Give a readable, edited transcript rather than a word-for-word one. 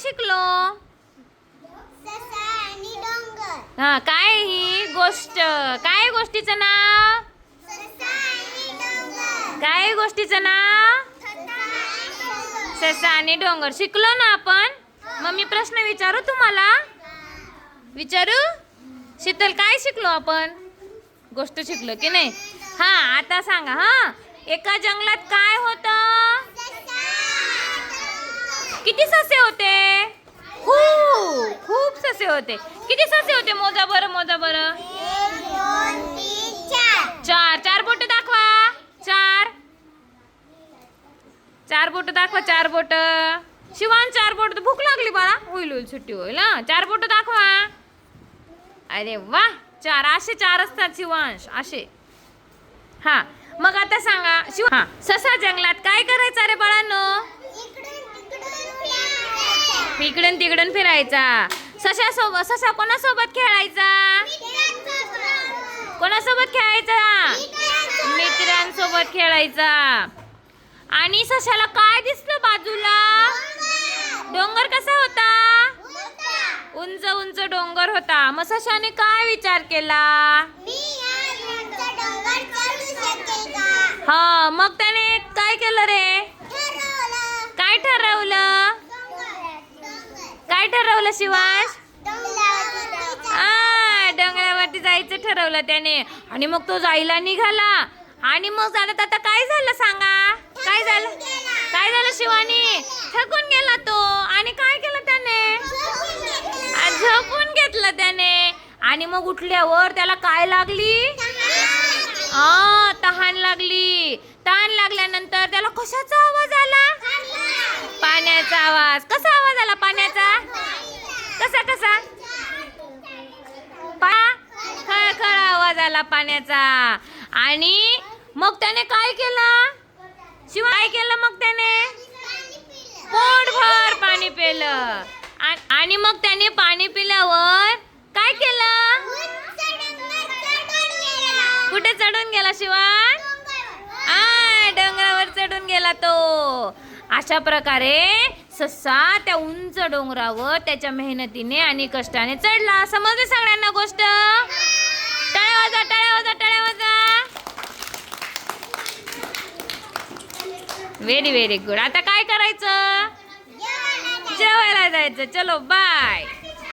शिकलो? ससा आणि डोंगर. हा, काय ही गोष्ट? काय गोष्टीचं नाव? ससा आणि डोंगर. काय गोष्टीचं नाव? ससा आणि डोंगर. शिकलो ना आपण? मग मी प्रश्न विचारू तुम्हाला? विचारू? शीतल, काय शिकलो आपण? गोष्ट शिकलो की नाही? हा, आता सांगा. हा, एका जंगलात काय होतं? किती ससे होते? खूप खूप ससे होते. किती ससे होते? मोजा बरं, मोजा बरं. 1 2 3 4. चार. चार बोट दाखवा. चार. चार बोट दाखवा. चार बोट. शिवान, चार बोट. भूक लागली बाळा. होईल होईल, सुट्टी होईल. हा, चार बोट दाखवा. अरे वा, चार. असे चार असतात शिवांश, असे. हा, मग आता सांगा शिव. हा, ससा जंगलात काय करायचा रे बाळांनो? इकडून तिकडून फिरायचा. ससा कोणासोबत खेळायचा? कोणासोबत खेळायचा? मित्रांसोबत खेळायचा. आणि सशाला काय दिसलं बाजूला? डोंगर कसा होता? उंच उंच डोंगर होता. मग सशाने काय विचार केला? हा, मग त्याने काय केलं रे? काय ठरवलं? काय ठरवलं शिवांश? डोंगरावरती जायचं ठरवलं त्याने. आणि मग तो जायला निघाला. आणि मग जाणत आता काय झालं सांगा? काय झालं? काय झालं शिवानी? थकून गेला तो. आणि काय केलं त्याने? झोपून घेतलं त्याने. आणि मग उठल्यावर त्याला काय लागली? तहान लागली. तहान लागल्यानंतर त्याला कशाचा आवाज आला? पाण्याचा आवाज. कसा आवाज आला पाण्याचा? कसा कसा? खळखळ आवाज आला पाण्याचा. आणि मग त्याने काय केलं? शिवाय काय केलं मग त्याने? पोटभर पाणी पिलं. आणि मग त्याने पाणी पिल्यावर काय केलं? कुठे चढून गेला शिवाय? डोंगरावर चढून गेला तो. अशा प्रकारे ससा त्या उंच डोंगरावर त्याच्या मेहनतीने आणि कष्टाने चढला. समजले सगळ्यांना गोष्ट? टाळ्या वाजा, टाळ्या वाजा, टाळ्या वाजा. Very very good. आता काय करायचं? जेवायला जायचं. चलो बाय.